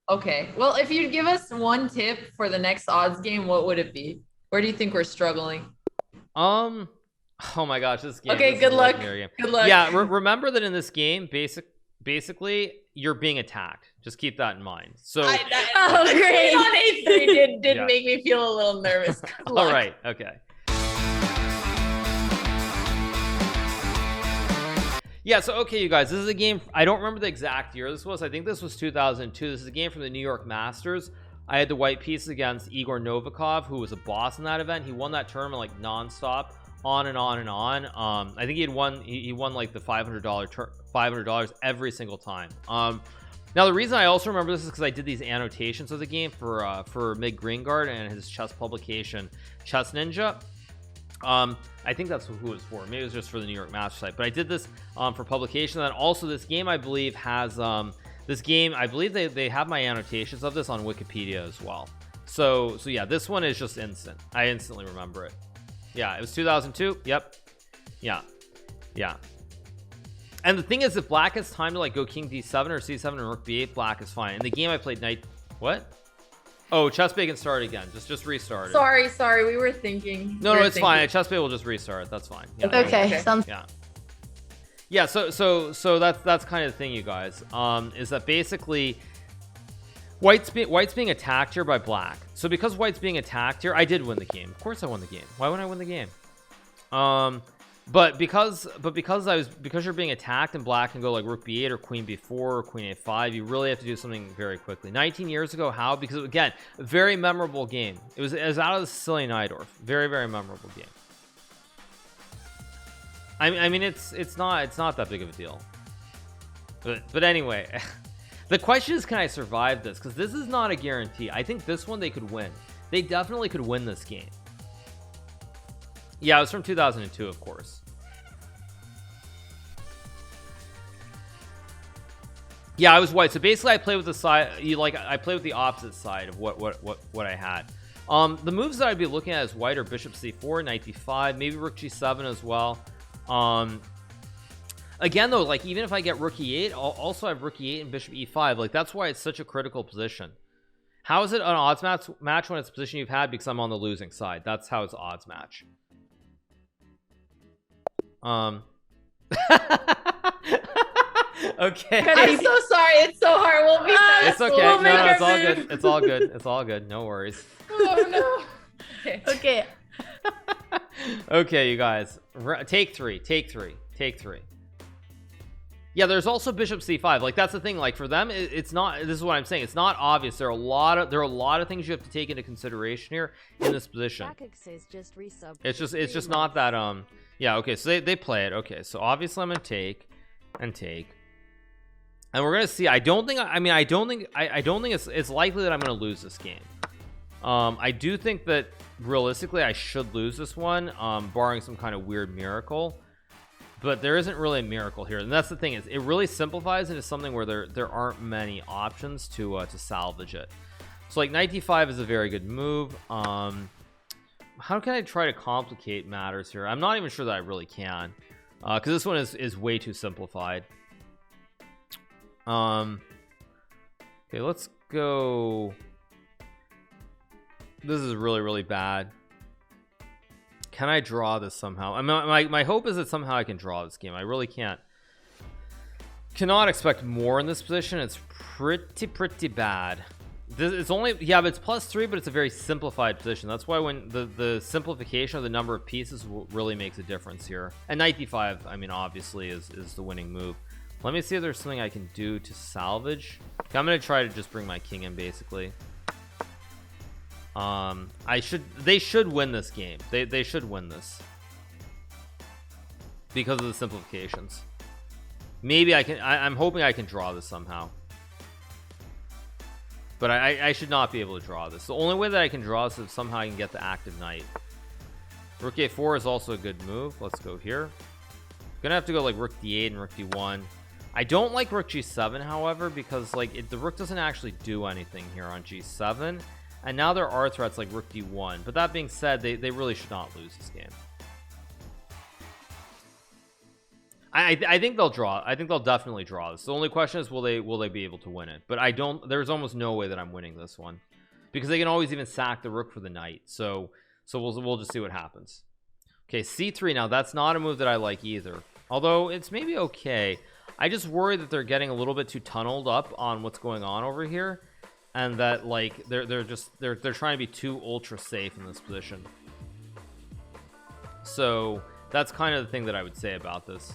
Okay. Well, if you'd give us one tip for the next odds game, what would it be? Where do you think we're struggling? Um, oh my gosh, this game, Okay, this is good a luck. legendary game. Good luck. Yeah, remember that in this game, basically, you're being attacked. Just keep that in mind. So, Oh, great. On A3 did Yeah. make me feel a little nervous. Good all luck. right, okay. Yeah, so okay, you guys, this is a game. I don't remember the exact year this was. I think this was 2002. This is a game from the New York Masters. I had the white piece against Igor Novikov, who was a boss in that event. He won that tournament like nonstop, on and on and on. I think he won like the $500 every single time. Now the reason I also remember this is because I did these annotations of the game for Mig Greengard and his chess publication, Chess Ninja. I think that's who it was for. Maybe it was just for the New York Master site, but I did this for publication. And also this game I believe has I believe they have my annotations of this on Wikipedia as well. So yeah, this one is just instant. I instantly remember it. Yeah, it was 2002. Yep. Yeah. And the thing is, if black has time to like go king d7 or c7 and rook b8, black is fine. In the game I played knight. What? Oh, chess bacon start again. Just restart it. Sorry. We were thinking. No, it's fine. Chess bait will just restart it. That's fine. Yeah, Okay. yeah. So that's kind of the thing, you guys. Is that basically white's being attacked here by black. So because white's being attacked here, I did win the game. Of course I won the game. Why wouldn't I win the game? But because you're being attacked and black can go like rook b8 or queen b4 or queen a5, you really have to do something very quickly. 19 years ago, how? Because again, a very memorable game. It was out of the Sicilian Nidorf. Very memorable game. I mean it's not that big of a deal. But anyway, the question is, can I survive this? Because this is not a guarantee. I think this one they could win. They definitely could win this game. Yeah, it was from 2002, of course. Yeah, I was white. So basically, I played with the side. I played with the opposite side of what I had. The moves that I'd be looking at is white or bishop c4, knight d5, maybe rook g7 as well. Again, though, like even if I get rook e8, I'll also have rook e8 and bishop e5. Like that's why it's such a critical position. How is it an odds match when it's a position you've had? Because I'm on the losing side. That's how it's odds match. Okay. I'm so sorry. It's so hard. We'll be fast. It's okay. We'll No, it's all good. It's all good. It's all good. No worries. Oh no. Okay. Okay, you guys. Take three. Yeah, there's also bishop c5. Like that's the thing. Like for them, it's not. This is what I'm saying. It's not obvious. There are a lot of things you have to take into consideration here in this position. It's just not that. Yeah. Okay. So they play it. Okay. So obviously I'm gonna take, and we're gonna see. I don't think it's likely that I'm gonna lose this game. I do think that realistically I should lose this one, barring some kind of weird miracle. But there isn't really a miracle here, and that's the thing, is it really simplifies into something where there aren't many options to salvage it. So like knight d5 is a very good move. How can I try to complicate matters here? I'm not even sure that I really can, because this one is way too simplified. Okay, let's go. This is really bad. Can I draw this somehow? I mean, my hope is that somehow I can draw this game. I really cannot expect more in this position. It's pretty bad. It's only, yeah, but it's +3, but it's a very simplified position. That's why when the simplification of the number of pieces really makes a difference here. And knight d5, I mean, obviously is the winning move. Let me see if there's something I can do to salvage. Okay, I'm gonna try to just bring my king in basically. They should win this game. They should win this because of the simplifications. Maybe I'm hoping I can draw this somehow, but I should not be able to draw this. The only way that I can draw this is if somehow I can get the active knight. Rook a4 is also a good move. Let's go here. Gonna have to go like rook d8 and rook d1. I don't like rook g7, however, because like the rook doesn't actually do anything here on g7. And now there are threats like rook d1. But that being said, they really should not lose this game. I think they'll draw. I think they'll definitely draw this. The only question is will they be able to win it? But I don't. There's almost no way that I'm winning this one, because they can always even sack the rook for the knight. So we'll just see what happens. Okay, c3. Now that's not a move that I like either, although it's maybe okay. I just worry that they're getting a little bit too tunneled up on what's going on over here, and that like they're trying to be too ultra safe in this position. So that's kind of the thing that I would say about this.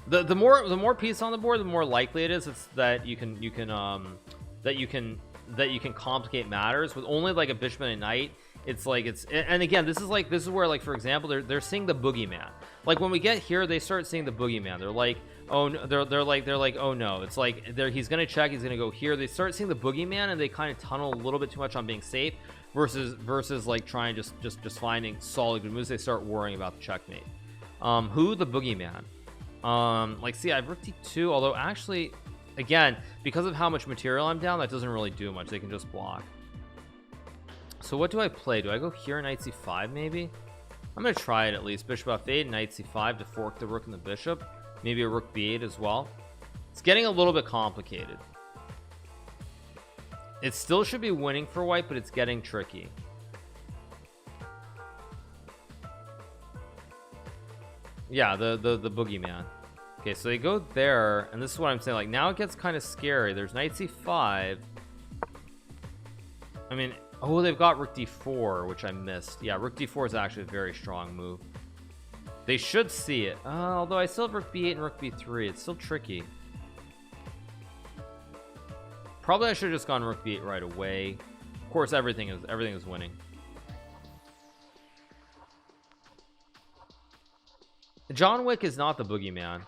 The more pieces on the board, the more likely it is that you can complicate matters. With only like a bishop and a knight, it's like and again, this is where, like, for example, they're seeing the boogeyman. Like when we get here, they start seeing the boogeyman. They're like, oh no, they're like, oh no, it's like he's gonna check, he's gonna go here. They start seeing the boogeyman, and they kind of tunnel a little bit too much on being safe versus like trying just finding solid good moves. They start worrying about the checkmate. Who? The boogeyman. Like, see, I have rook d2, although actually, again, because of how much material I'm down, that doesn't really do much. They can just block. So what do I play? Do I go here, knight c5 maybe? I'm gonna try it at least. Bishop f8, knight c5 to fork the rook and the bishop. Maybe a rook b8 as well. It's getting a little bit complicated. It still should be winning for white, but it's getting tricky. Yeah, the boogeyman. Okay, so they go there, and this is what I'm saying. Like, now it gets kind of scary. There's knight c5. I mean, oh, they've got rook d4, which I missed. Yeah, rook d4 is actually a very strong move. They should see it. Although I still have rook b8 and rook b3. It's still tricky. Probably I should have just gone rook b8 right away. Of course, everything is winning. John Wick is not the boogeyman.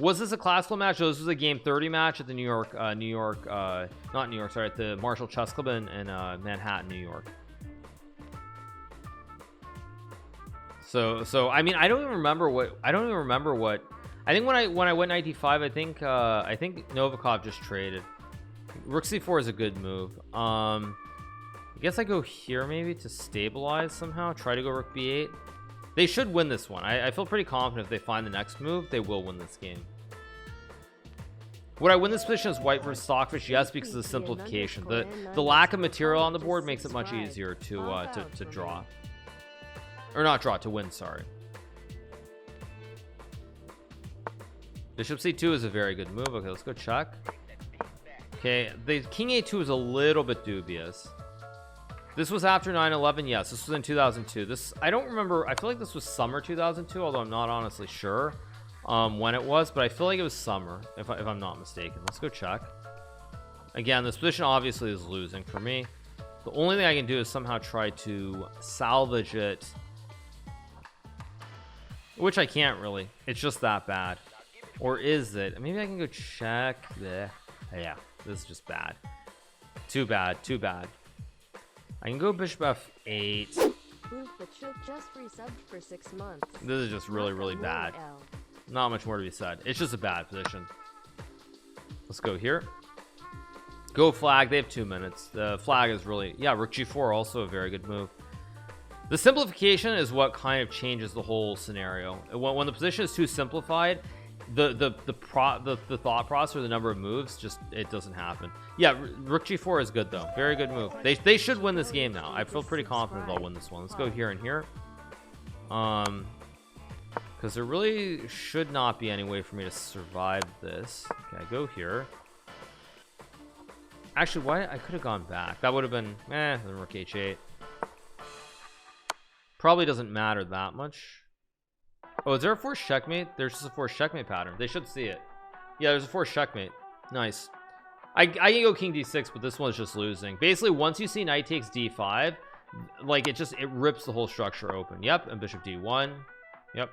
Was this a classical match? No, this was a game 30 match at the not New York, sorry, at the Marshall Chess Club in Manhattan, New York. So I mean, I don't even remember what I think when I went knight d5, I think Novikov just traded. Rook c4 is a good move. I guess I go here maybe to stabilize somehow, try to go rook b8. They should win this one. I feel pretty confident if they find the next move, they will win this game. Would I win this position as white versus Stockfish? Yes, because of the simplification. The lack of material on the board makes it much easier to draw. Or not draw, to win, sorry. Bishop c2 is a very good move. Okay, let's go check. Okay, the king a2 is a little bit dubious. This was after 9/11. Yes, this was in 2002. This, I don't remember. I feel like this was summer 2002, although I'm not honestly sure when it was, but I feel like it was summer, if I'm not mistaken. Let's go check. Again, this position obviously is losing for me. The only thing I can do is somehow try to salvage it, which I can't really. It's just that bad. Or is it? Maybe I can go check. Bleh. Yeah, this is just bad. Too bad. Too bad. I can go bishop f8. Just resubbed for 6 months. This is just really bad. Not much more to be said. It's just a bad position. Let's go here. Go flag. They have 2 minutes. The flag is really, yeah, rook g4, also a very good move. The simplification is what kind of changes the whole scenario. When the position is too simplified, the thought process or the number of moves, just, it doesn't happen. Yeah, rook g4 is good though. Very good move. They should win this game now. I feel pretty confident they'll win this one. Let's go here and here. Because there really should not be any way for me to survive this. Okay, I go here. Actually, why? I could have gone back. That would have been, then rook h8. Probably doesn't matter that much. Oh, is there a forced checkmate? There's just a forced checkmate pattern. They should see it. Yeah, there's a forced checkmate. Nice. I can go king d6, but this one's just losing. Basically, once you see knight takes d5, like, it rips the whole structure open. Yep, and bishop d1. Yep.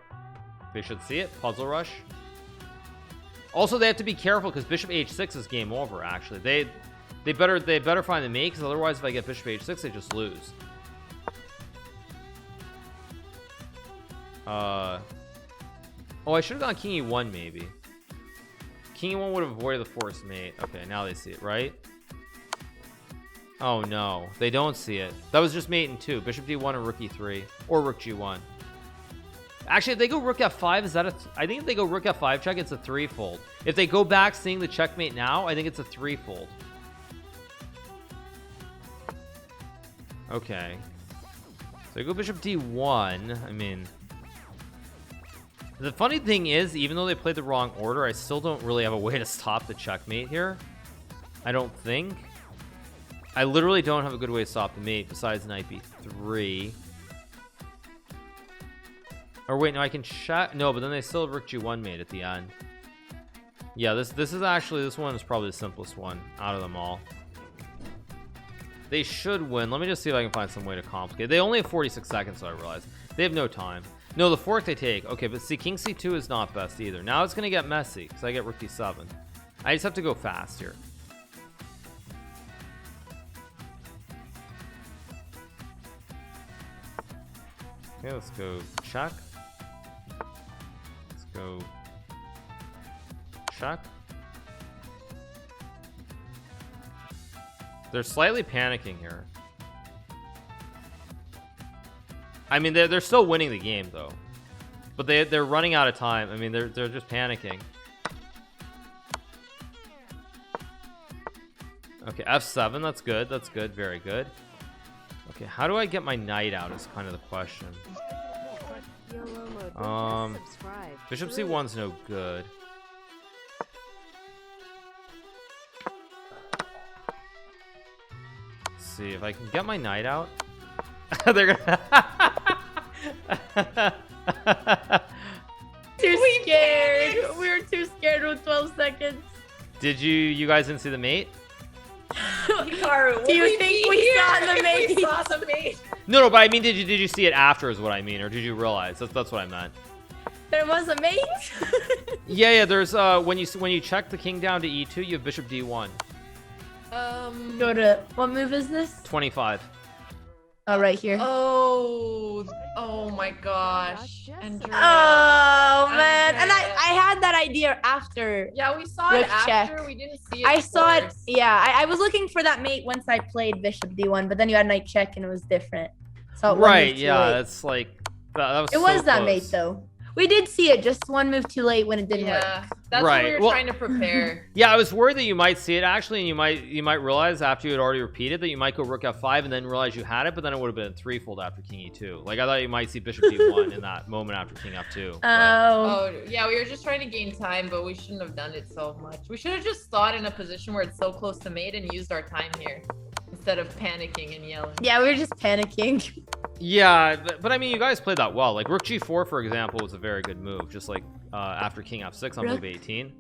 They should see it. Puzzle rush. Also, they have to be careful because bishop h6 is game over, actually. They better find the mate, because otherwise if I get bishop h6, they just lose. Oh, I should have gone king e1 maybe. King e1 would have avoided the forced mate. Okay, now they see it, right? Oh no, they don't see it. That was just mate in 2. Bishop d1 and rook e3, or rook g1. Actually, if they go rook f5, is that a I think if they go rook f5 check, it's a threefold. If they go back seeing the checkmate now, I think it's a threefold. Okay, so I go bishop d1. I mean, the funny thing is, even though they played the wrong order, I still don't really have a way to stop the checkmate here. I don't think. I literally don't have a good way to stop the mate besides knight b3. Or wait, no, I can check. No, but then they still have rook g1 mate at the end. Yeah, this is actually, this one is probably the simplest one out of them all. They should win. Let me just see if I can find some way to complicate. They only have 46 seconds, so I realize. They have no time. No, the fork they take. Okay, but see, king c2 is not best either. Now it's going to get messy because I get rook d7. I just have to go fast here. Okay, let's go check. Let's go check. They're slightly panicking here. I mean, they're still winning the game though, but they're running out of time. I mean, they're just panicking. Okay, f7. That's good. That's good. Very good. Okay, how do I get my knight out is kind of the question. Bishop c1's no good. Let's see if I can get my knight out. They're gonna too scared. We were too scared with 12 seconds. Did you guys didn't see the mate? Hikaru, do you think we saw the mate? We saw the mate. No, but I mean, did you see it after is what I mean, or did you realize? That's what I meant. There was a mate. Yeah, there's when you check the king down to e2, you have bishop d1. Go to what move is this? 25. Oh, right here. Oh my gosh. Andrea. Oh man, Andrea. and I had that idea after. Yeah, we saw Rook it after. check. We didn't see it. I saw it. first. Yeah, I was looking for that mate once I played bishop d1, but then you had knight check and it was different. So Right, yeah, that's like that was it was so that close. mate though. We did see it, just one move too late when it didn't work. Yeah, that's Right, what we were well- trying to prepare. Yeah, I was worried that you might see it actually, and you might realize after you had already repeated that you might go rook f5 and then realize you had it, but then it would have been threefold after king e2. Like I thought you might see bishop d1 in that moment after king f2. but- Oh, Yeah, we were just trying to gain time, but we shouldn't have done it so much. We should have just thought in a position where it's so close to mate and used our time here instead of panicking and yelling. yeah, we were just panicking. Yeah, but I mean, you guys played that well. Like rook g4, for example, was a very good move. Just like after king f6 on move 18.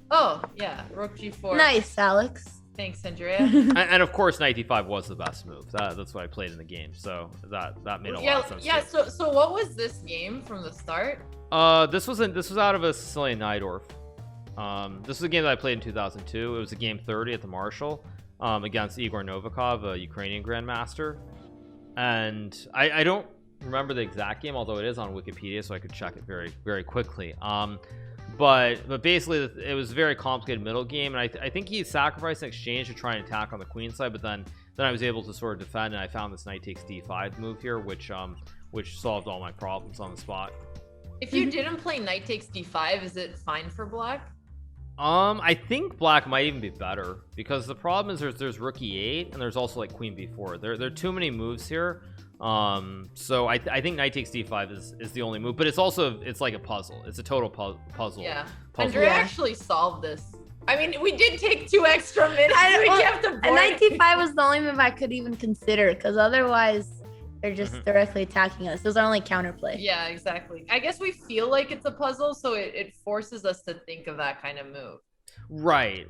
Oh, yeah, rook g4. Nice, Alex. Thanks, Andrea. And of course, knight d5 was the best move. That's what I played in the game. So that made a lot of sense. Yeah. too. So what was this game from the start? This was out of a Sicilian Najdorf. This was a game that I played in 2002. It was a game 30 at the Marshall against Igor Novikov, a Ukrainian grandmaster. And I don't remember the exact game, although it is on Wikipedia, so I could check it very, very quickly. But basically, it was a very complicated middle game, and I think he sacrificed an exchange to try and attack on the queen side, but then I was able to sort of defend, and I found this knight takes d5 move here, which solved all my problems on the spot. If you didn't play knight takes d5, is it fine for black? I think black might even be better because the problem is there's rook e8 and there's also like queen b4. There are too many moves here. So I think knight takes d5 is the only move, but it's like a puzzle. It's a total puzzle. Yeah. Puzzle. Andrea actually solved this. I mean, we did take 2 extra minutes. We kept the board. And knight d5 was the only move I could even consider, because otherwise they're just directly attacking us. Those are only counterplay. Yeah, exactly. I guess we feel like it's a puzzle, so it forces us to think of that kind of move. Right.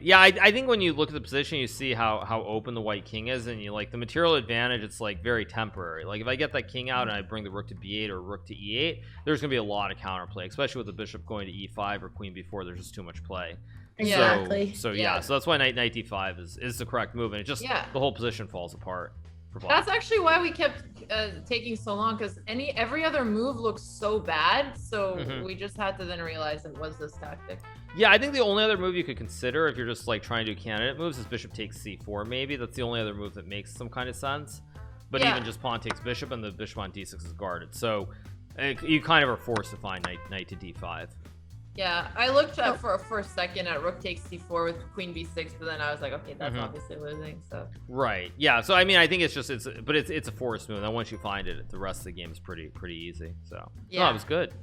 Yeah, I think when you look at the position, you see how open the white king is, and you like the material advantage. It's like very temporary. Like if I get that king out and I bring the rook to b8 or rook to e8, there's gonna be a lot of counterplay, especially with the bishop going to e5 or queen b4. There's just too much play. Exactly. So that's why knight d5 is the correct move, and it just the whole position falls apart for black. That's actually why we kept taking so long, because every other move looks so bad, so we just had to then realize it was this tactic. Yeah, I think the only other move you could consider if you're just like trying to do candidate moves is bishop takes c4. Maybe that's the only other move that makes some kind of sense. But even just pawn takes bishop and the bishop on d6 is guarded. So You kind of are forced to find knight to d5. Yeah, I looked at for a second at rook takes c4 with queen b6, but then I was like, okay, that's obviously losing. So right, yeah. So I mean, I think it's a forced move. And once you find it, the rest of the game is pretty easy. So yeah, no, it was good.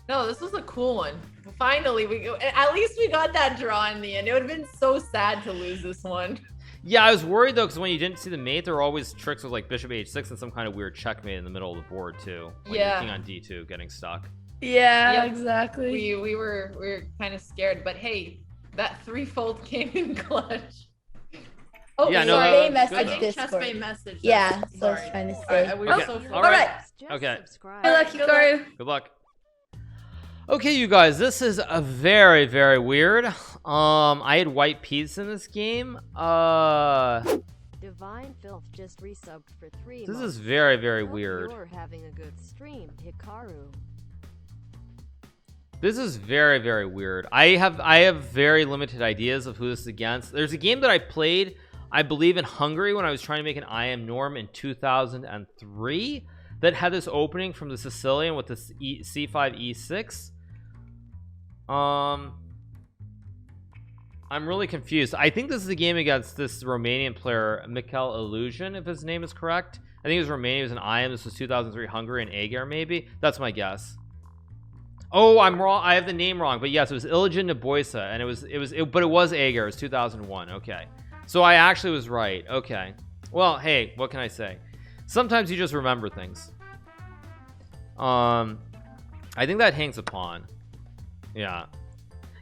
No, this was a cool one. Finally, at least we got that draw in the end. It would have been so sad to lose this one. Yeah, I was worried though, because when you didn't see the mate, there were always tricks with like bishop h6 and some kind of weird checkmate in the middle of the board too. Like king on d2 getting stuck. Yeah, exactly. We were kind of scared, but hey, that threefold came in clutch. Oh, yeah, sorry. No, I think Chessbay messaged. Yeah, so I was trying to say. We were so all right. Okay. Good luck, Hikaru. Good luck. Okay, you guys, this is a very weird. I had white piece in this game. Divine Filth just resubbed for 3 This months. is very Hope weird. You're having a good stream, Hikaru. This is very weird. I have very limited ideas of who this is against. There's a game that I played, I believe, in Hungary when I was trying to make an IM norm in 2003 that had this opening from the Sicilian with this c5 e6. I'm really confused. I think this is a game against this Romanian player, Mikel Illusion, if his name is correct. I think it was Romania. It was an IM. This was 2003 Hungary and Agar, maybe. That's my guess. Oh, I'm wrong. I have the name wrong, but yes, it was Ilijan Naboisa, and but it was Agar. It was 2001. Okay, so I actually was right. Okay, well, hey, what can I say? Sometimes you just remember things. I think that hangs a pawn. Yeah,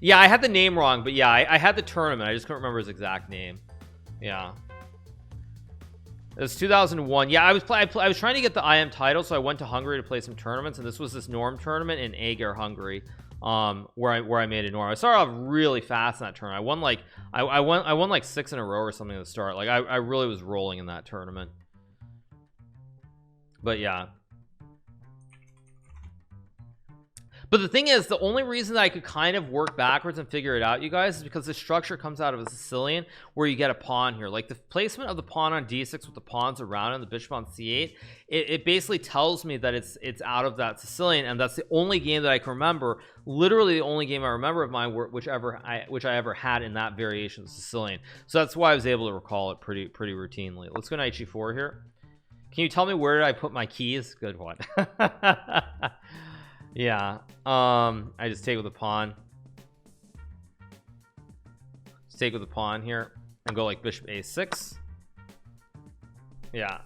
I had the name wrong, but yeah, I had the tournament. I just couldn't remember his exact name. Yeah. It was 2001. Yeah, I was trying to get the IM title, so I went to Hungary to play some tournaments, and this was this norm tournament in Agar, Hungary, where I made a norm. I started off really fast in that tournament. I won like 6 in a row or something at the start. Like I really was rolling in that tournament. But yeah. But the thing is, the only reason that I could kind of work backwards and figure it out, you guys, is because the structure comes out of a Sicilian where you get a pawn here. Like the placement of the pawn on d6 with the pawns around and the bishop on c8, it basically tells me that it's out of that Sicilian, and that's the only game that I can remember, literally the only game I remember of mine which I ever had in that variation of Sicilian. So that's why I was able to recall it pretty routinely. Let's go knight g4 here. Can you tell me where did I put my keys? Good one. Yeah, I just take with a pawn. Just take with a pawn here and go like bishop a6. Yeah.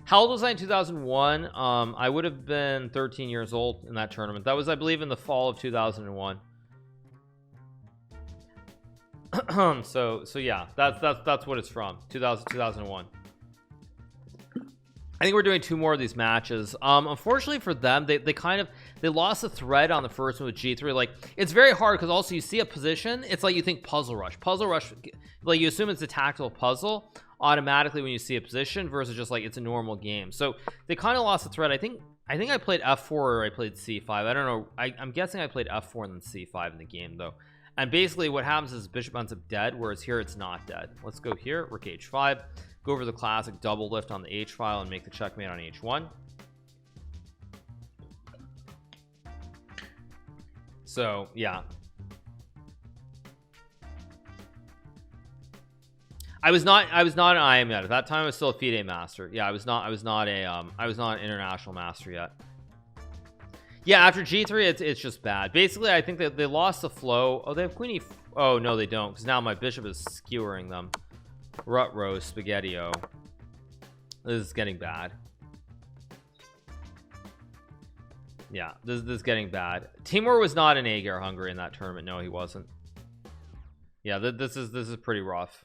How old was I in 2001? I would have been 13 years old in that tournament. That was, I believe, in the fall of 2001. So yeah, that's what it's from. 2001. I think we're doing 2 more of these matches. Unfortunately for them, they lost the thread on the first one with g3. Like, it's very hard because also you see a position, it's like you think puzzle rush, like you assume it's a tactical puzzle automatically when you see a position versus just like it's a normal game. So they kind of lost the thread. I think I played f4 or I played c5. I don't know. I'm guessing I played f4 and then c5 in the game though. And basically what happens is bishop ends up dead, whereas here it's not dead. Let's go here, rook h5. Go over the classic double lift on the H file and make the checkmate on H1. So yeah, I was not an IM yet at that time. I was still a FIDE master. Yeah, I was not an international master yet. Yeah, after G3 it's just bad. Basically I think that they lost the flow. Oh, they have queen E. Oh no, they don't, because now my bishop is skewering them. Rut roast spaghetti-o. This is getting bad. Yeah, this is getting bad. Timur was not in Agar, Hungary in that tournament. No, he wasn't. Yeah, this is pretty rough.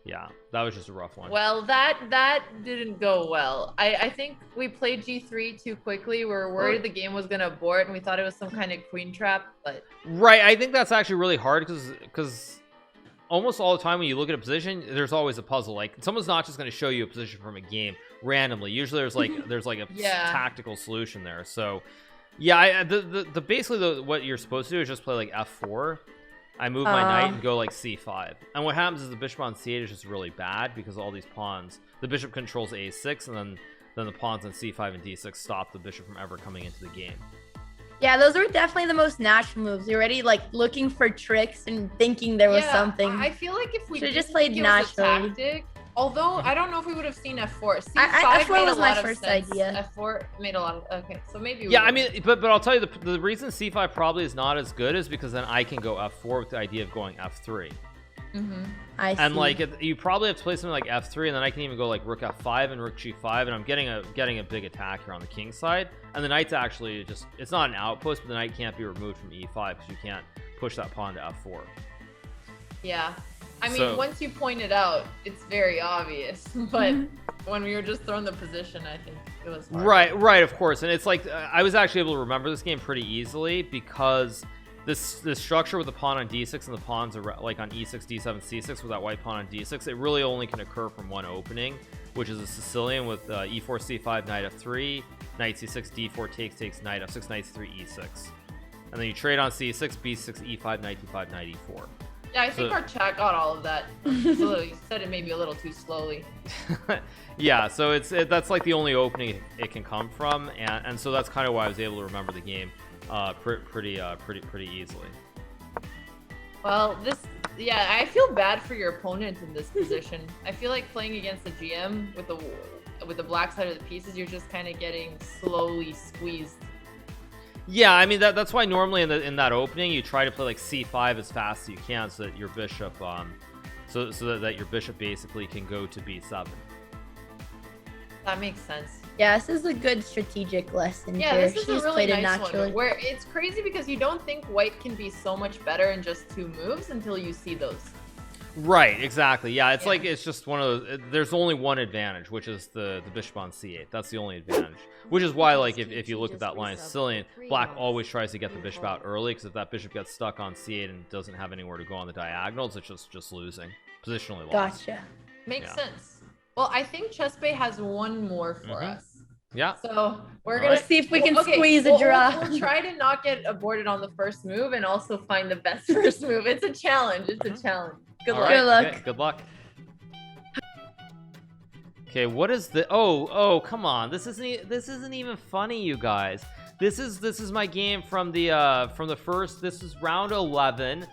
Yeah, that was just a rough one. Well, that didn't go well. I think we played g3 too quickly. We were worried the game was gonna abort, and we thought it was some kind of queen trap. But right, I think that's actually really hard because almost all the time when you look at a position, there's always a puzzle. Like someone's not just going to show you a position from a game randomly. Usually there's like a tactical solution there. So yeah, basically what you're supposed to do is just play like f4. I move my knight and go like c5, and what happens is the bishop on c8 is just really bad because all these pawns, the bishop controls a6 and then then the pawns on c5 and d6 stop the bishop from ever coming into the game. Yeah, those were definitely the most natural moves. You're already like looking for tricks and thinking there was something. I feel like if we Should've just just played naturally. tactic, although I don't know if we would have seen f4. C5 F4 made was a my lot of first sense. idea. F4 made a lot of okay, so maybe we Yeah, I would've. mean, but I'll tell you the reason c5 probably is not as good is because then I can go f4 with the idea of going f3. I see. And like you probably have to play something like f3, and then I can even go like rook f5 and rook g5, and I'm getting a big attack here on the king side, and the knight's actually just, it's not an outpost, but the knight can't be removed from e5 because you can't push that pawn to f4. Yeah, I mean, once you point it out, it's very obvious, but when we were just thrown the position, I think it was hard. Right, of course. And it's like I was actually able to remember this game pretty easily because this structure with the pawn on d6 and the pawns are like on e6, d7, c6 with that white pawn on d6, it really only can occur from one opening, which is a Sicilian with e4, c5, knight f3, knight c6, d4 takes, knight f6, knight c3, e6, and then you trade on c6, b6, e5, knight d5, knight e4. Yeah, I think our chat got all of that. So you said it maybe a little too slowly. Yeah, so that's like the only opening it can come from, and so that's kind of why I was able to remember the game pretty easily. Well, I feel bad for your opponent in this position. I feel like playing against the GM with the black side of the pieces, you're just kind of getting slowly squeezed. Yeah, I mean that's why normally in that opening you try to play like c5 as fast as you can so that your bishop so that your bishop basically can go to b7. That makes sense. Yeah, this is a good strategic lesson. Yeah, here. this is She's a really played it nice naturally. one. Where it's crazy because you don't think white can be so much better in just 2 moves until you see those. Right, exactly. Yeah, it's like it's just one of those. There's only one advantage, which is the bishop on c8. That's the only advantage. Which is why, like, if you look at that line of Sicilian, black always tries to get the bishop out early, because if that bishop gets stuck on c8 and doesn't have anywhere to go on the diagonals, it's just losing, positionally lost. Gotcha. Makes sense. Well, I think Chessbay has one more for us. Yeah. So we're gonna see if we can squeeze a draw. We'll try to not get aborted on the first move and also find the best first move. It's a challenge. It's a challenge. Good luck. Right, Good luck. okay, good luck. Okay, what is the? Oh, come on! This isn't even funny, you guys. This is my game from the first. This is round 11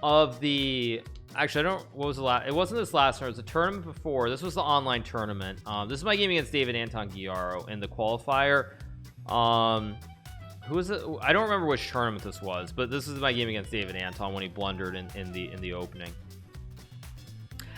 of the. Actually, I don't. What was the last? It wasn't this last round. It was the tournament before. This was the online tournament. This is my game against David Anton Giaro in the qualifier. Who is it? I don't remember which tournament this was, but this is my game against David Anton when he blundered in the opening.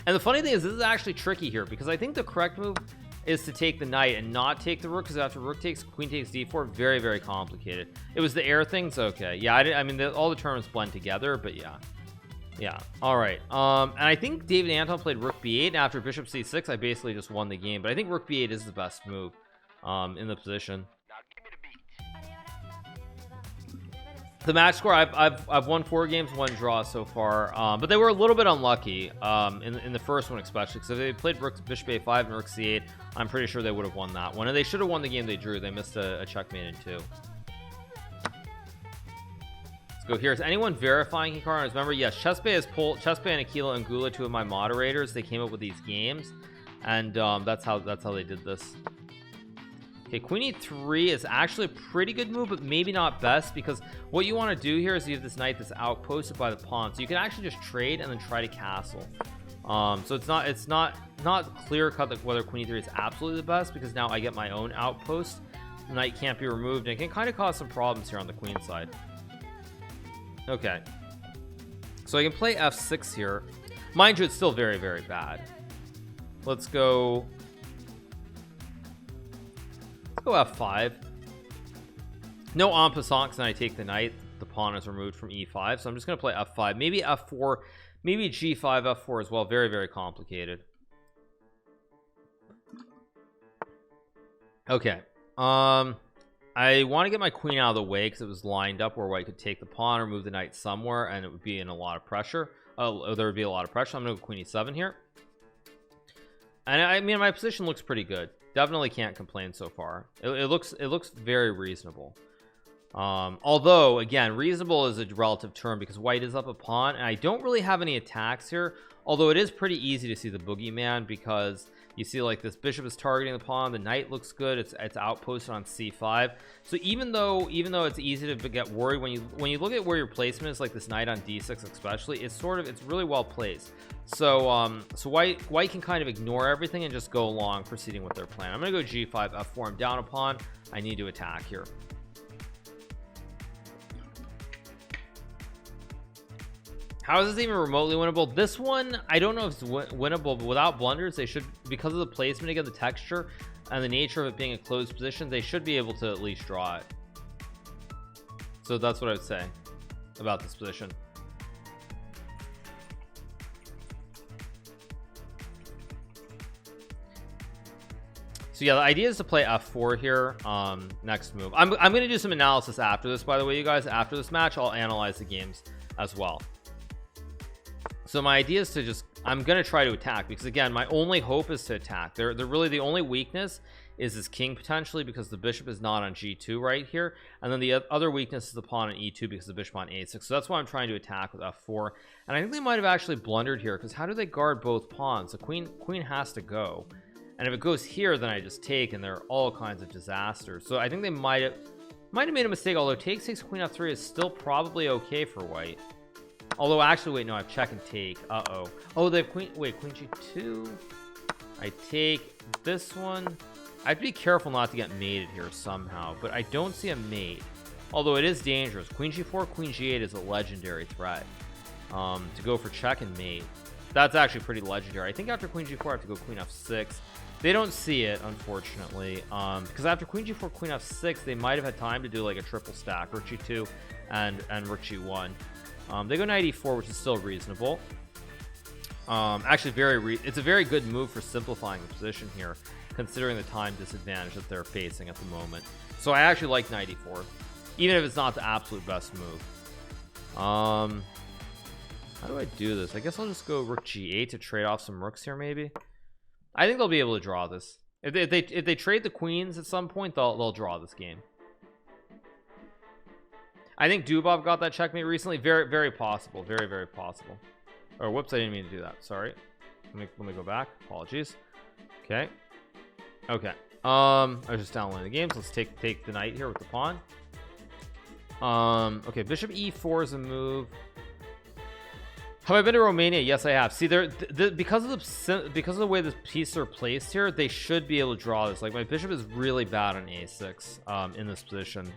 And the funny thing is, this is actually tricky here because I think the correct move is to take the knight and not take the rook, because after rook takes, queen takes d4, very, very complicated. It was the air things. Okay, yeah, I mean, all the tournaments blend together, but yeah, all right. And I think David Anton played rook b8, and after bishop c6, I basically just won the game. But I think rook b8 is the best move in the position. The match score, I've won 4 games, 1 draw so far, but they were a little bit unlucky in the first one, especially because if they played bishop a5 and rook c8, I'm pretty sure they would have won that one, and they should have won the game they drew. They missed a checkmate in 2. Let's go here. Is anyone verifying Hikaru on his memory? Yes, Chessbay and Aquila and Gula, 2 of my moderators. They came up with these games, and that's how they did this. Okay, queen e3 is actually a pretty good move, but maybe not best, because what you want to do here is you have this knight that's outposted by the pawn, so you can actually just trade and then try to castle. So it's not clear cut whether queen e3 is absolutely the best, because now I get my own outpost. The knight can't be removed, and it can kind of cause some problems here on the queen side. Okay, so I can play f6 here. Mind you, it's still very, very bad. Let's go f5. No en passant, because then I take the knight, the pawn is removed from e5, so I'm just going to play f5, maybe f4, maybe g5, f4 as well. Very, very complicated. Okay, I want to get my queen out of the way because it was lined up where white could take the pawn or move the knight somewhere, and it would be in a lot of pressure. There would be a lot of pressure. I'm going to go queen e7 here, and I mean, my position looks pretty good. Definitely can't complain so far. It looks very reasonable. Although again, reasonable is a relative term because white is up a pawn, and I don't really have any attacks here. Although it is pretty easy to see the boogeyman because You see like this bishop is targeting the pawn, the knight looks good, it's outposted on c5. So even though it's easy to get worried when you look at where your placement is, like this knight on d6 especially, it's really well placed. So so white can kind of ignore everything and just go along proceeding with their plan. I'm gonna go g5 f4. I'm down a pawn. I need to attack here. How is this even remotely winnable? This one, I don't know if it's winnable, but without blunders, they should, because of the placement again, the texture and the nature of it being a closed position, they should be able to at least draw it. So that's what I would say about this position. So yeah, the idea is to play f4 here. Next move, I'm gonna do some analysis after this, by the way, you guys. After this match, I'll analyze the games as well. So my idea is to just, I'm gonna try to attack, because again, my only hope is to attack. They're really, the only weakness is this king potentially, because the bishop is not on g2 right here, and then the other weakness is the pawn on e2 because the bishop on a6. So that's why I'm trying to attack with f4. And I think they might have actually blundered here, because how do they guard both pawns? The queen has to go, and if it goes here, then I just take, and there are all kinds of disasters. So I think they might have made a mistake, although takes queen f3 is still probably okay for white. Although actually, wait, no, I have check and take. Oh, they have queen g2. I take this one. I have to be careful not to get mated here somehow, but I don't see a mate, although it is dangerous. Queen g4, queen g8 is a legendary threat. To go for check and mate, that's actually pretty legendary. I think after queen g4 I have to go queen f6. They don't see it, unfortunately, because after queen g4, queen f6, they might have had time to do like a triple stack, rook g2 and rook g1. They go knight e4, which is still reasonable. Actually it's a very good move for simplifying the position here, considering the time disadvantage that they're facing at the moment. So I actually like knight e4, even if it's not the absolute best move. How do I do this? I guess I'll just go rook g8 to trade off some rooks here, maybe. I think they'll be able to draw this. If they trade the queens at some point, they'll draw this game. I think Dubov got that checkmate recently. Very, very possible. Very, very possible. Oh, whoops, I didn't mean to do that. Sorry. Let me go back. Apologies. Okay. Okay. I was just downloading the games. Let's take the knight here with the pawn. Okay, bishop e4 is a move. Have I been to Romania? Yes, I have. See, because of the way the pieces are placed here, they should be able to draw this. Like, my bishop is really bad on a6 in this position.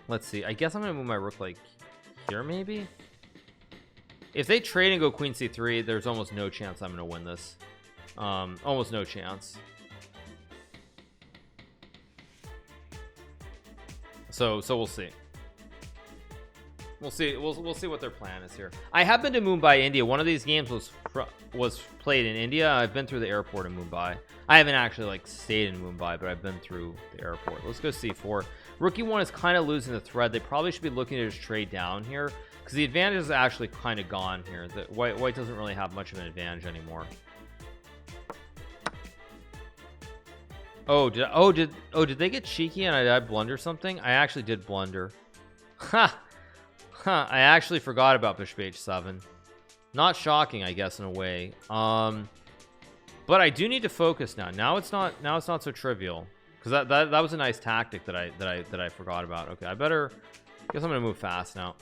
Let's see. I guess I'm gonna move my rook like here, maybe. If they trade and go queen c3, there's almost no chance I'm gonna win this. Almost no chance. So we'll see. We'll see what their plan is here. I have been to Mumbai, India. One of these games was played in India. I've been through the airport in Mumbai. I haven't actually like stayed in Mumbai, but I've been through the airport. Let's go c4. Rook e1 is kind of losing the thread. They probably should be looking to just trade down here, because the advantage is actually kind of gone here. The white doesn't really have much of an advantage anymore. Did they get cheeky and I blunder something? I actually did blunder. Ha. Huh, I actually forgot about bishop h7. Not shocking, I guess, in a way. But I do need to focus now. Now it's not so trivial, because that was a nice tactic that I forgot about. Okay, I guess I'm gonna move fast now.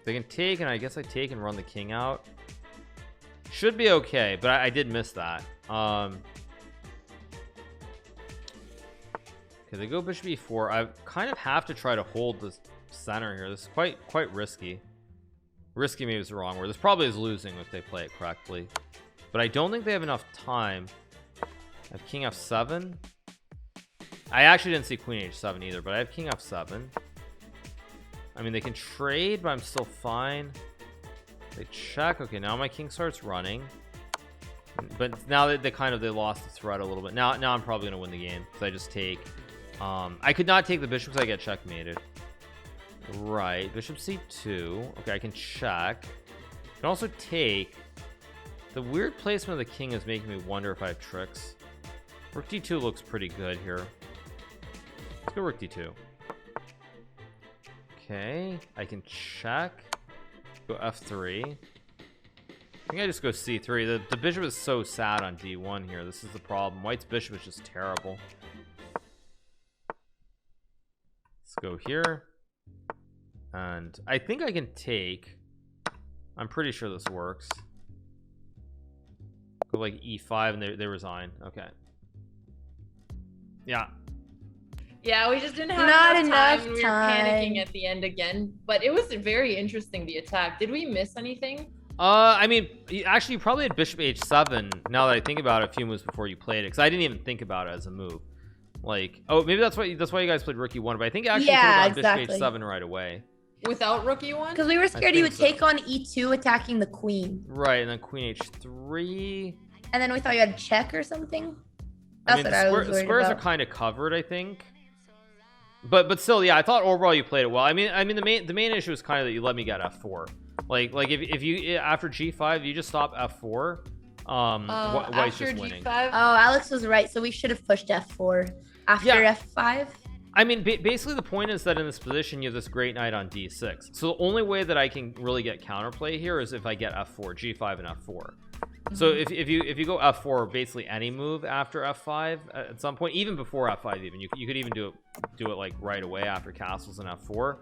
They can take, and I guess I take and run the king out. Should be okay, but I did miss that. Okay, they go bishop e4. I kind of have to try to hold this center here. This is quite risky. Risky maybe is the wrong word. This probably is losing if they play it correctly, but I don't think they have enough time. I have king f7. I actually didn't see queen h7 either, but I have king f7. I mean, they can trade, but I'm still fine. They check. Okay, now my king starts running, but now that they lost the thread a little bit. Now I'm probably gonna win the game because I just take. I could not take the bishop because I get checkmated. Right, bishop c2. Okay, I can check. I can also take. The weird placement of the king is making me wonder if I have tricks. Rook d2 looks pretty good here. Let's go rook d2. Okay, I can check. Go f3. think I just go c3. The bishop is so sad on d1 here. This is the problem. White's bishop is just terrible. Let's go here. And I think I can take. I'm pretty sure this works. Go like e5 and they resign. Okay. Yeah. Yeah, we just didn't have Not enough enough time. We were time. panicking at the end again, but it was very interesting, the attack. Did we miss anything? I mean, actually, you probably had bishop h7. Now that I think about it, a few moves before you played it, because I didn't even think about it as a move. Like, oh, maybe that's why you guys played rook e1. But I think actually you could have gone bishop h7 right away. Without rook e1? Because we were scared he would so. take on e2, attacking the queen. Right, and then queen h3. And then we thought you had check or something. I That's mean, what I was the worried squares about. are kind of covered, I think. But still, yeah, I thought overall you played it well. I mean, the main issue is kind of that you let me get f4. Like if you after g5 you just stop f4. White's just winning. G5? Oh, Alex was right. So we should have pushed f4 after f5. I mean, basically the point is that in this position you have this great knight on d6. So the only way that I can really get counterplay here is if I get f4, g5, and f4. So if you go f4, basically any move after f5 at some point, even before f5, even you could even do it like right away after castles and f4.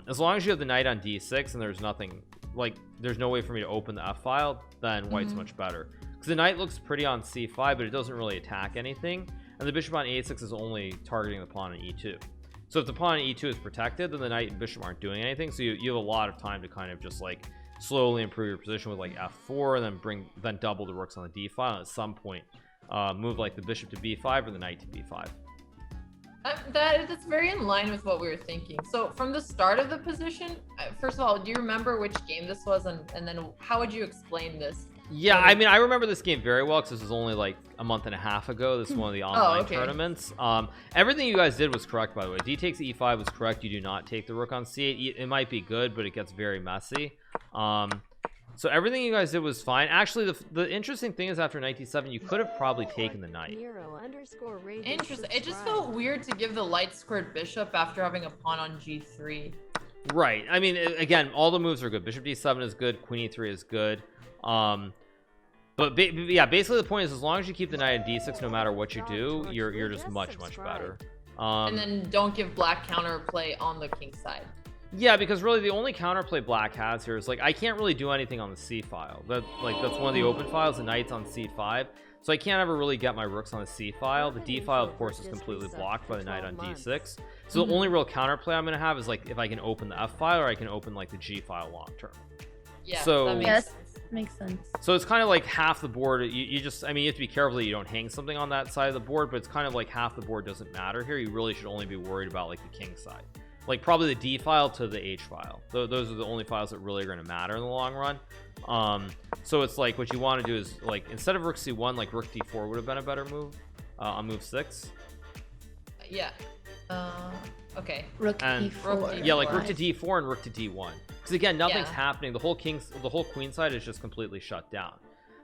As long as you have the knight on d6 and there's nothing, like there's no way for me to open the f file, then white's much better, because the knight looks pretty on c5, but it doesn't really attack anything, and the bishop on a6 is only targeting the pawn on e2. So if the pawn on e2 is protected, then the knight and bishop aren't doing anything, so you have a lot of time to kind of just like slowly improve your position with like f4, and then double the rooks on the d file, and at some point move like the bishop to b5 or the knight to b5. That's very in line with what we were thinking. So from the start of the position, first of all, do you remember which game this was, and then how would you explain this? Yeah, I mean, I remember this game very well because this was only like a month and a half ago. This is one of the online tournaments. Everything you guys did was correct, by the way. D takes e5 was correct. You do not take the rook on c8. It might be good, but it gets very messy. So everything you guys did was fine. Actually, the interesting thing is after knight d7, you could have probably taken the knight. Interesting. It just felt weird to give the light squared bishop after having a pawn on g3. Right. I mean, again, all the moves are good. Bishop d7 is good. Queen e3 is good. But yeah, basically the point is, as long as you keep the knight on d6, no matter what you do, you're just much better. And then don't give black counterplay on the king side. Yeah, because really the only counterplay black has here is like I can't really do anything on the c file. That's one of the open files. The knight's on c5, so I can't ever really get my rooks on the c file. The d file, of course, is completely blocked by the knight on d6. So the only real counterplay I'm gonna have is like if I can open the f file, or I can open like the g file long term. Yeah, so that makes sense. Makes sense. So it's kind of like half the board. You just, I mean, you have to be careful that you don't hang something on that side of the board, but it's kind of like half the board doesn't matter here. You really should only be worried about like the king side, like probably the d file to the h file. Those are the only files that really are going to matter in the long run. So it's like what you want to do is like instead of rook c1, like rook d4 would have been a better move on move 6. Yeah. Okay. Rook and e4. Yeah, like rook to d4 and rook to d1. Because again, nothing's happening. The whole queen side is just completely shut down.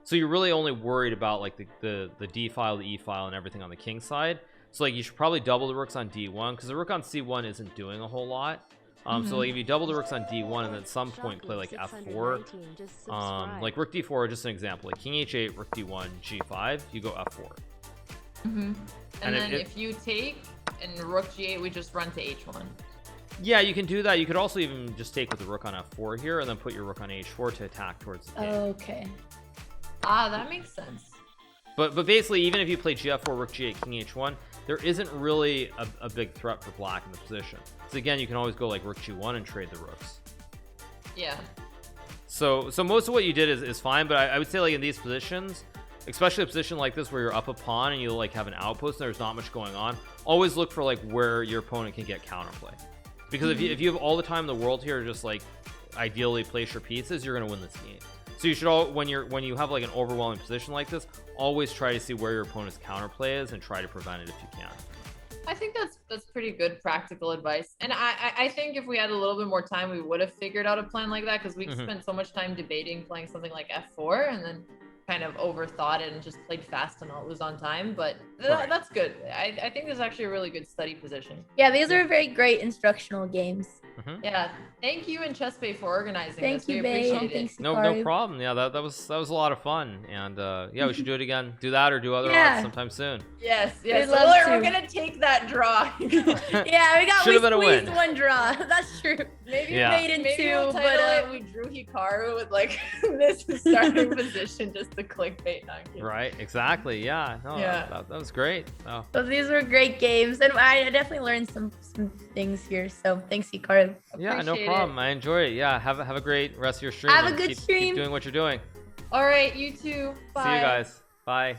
So you're really only worried about like the d file, the e file, and everything on the king side. So like you should probably double the rooks on d1 because the rook on c1 isn't doing a whole lot. So like if you double the rooks on d1 and then at some point play like f4, like rook d4, just an example, like king h8, rook d1, g5, you go f4. And then if you take and rook g8, we just run to h1. Yeah, you can do that. You could also even just take with the rook on f4 here and then put your rook on h4 to attack towards the king. Okay. That makes sense. But basically, even if you play gf4, rook g8, king h1, there isn't really a big threat for black in the position. So again, you can always go like rook g1 and trade the rooks. Yeah. So most of what you did is fine, but I would say like in these positions, especially a position like this where you're up a pawn and you like have an outpost and there's not much going on, always look for like where your opponent can get counterplay. Because if you have all the time in the world here to just like ideally place your pieces, you're gonna win this game. So you should when you have like an overwhelming position like this, always try to see where your opponent's counterplay is and try to prevent it if you can. I think that's pretty good practical advice. And I think if we had a little bit more time, we would have figured out a plan like that, because we spent so much time debating playing something like f4, and then kind of overthought it and just played fast to not lose on time. But Right. that's good. I think this is actually a really good study position. Yeah, these are very great instructional games. Yeah, thank you and Chessbay for organizing Thank this. We you, babe. appreciate it. Thanks, No Hikaru. problem. Yeah, that was a lot of fun, and yeah, we should do it again. Do that or do other Yeah. odds sometime soon. Yes, We'd yes. love We're to. gonna take that draw. Yeah, we Should've been a squeezed win. one draw. That's true. Maybe Yeah. Made in maybe two, we'll but title it we drew Hikaru with like this starting position just to clickbait. Not kidding. Right? Exactly. Yeah. No, Yeah. that was great. Oh. so these were great games, and I definitely learned some things here. So thanks, Hikaru. Yeah, no Appreciate problem. it. I enjoy it. Yeah, have a great rest of your stream. Have a and good keep stream. doing what you're doing. All right, you too. Bye. See you guys. Bye.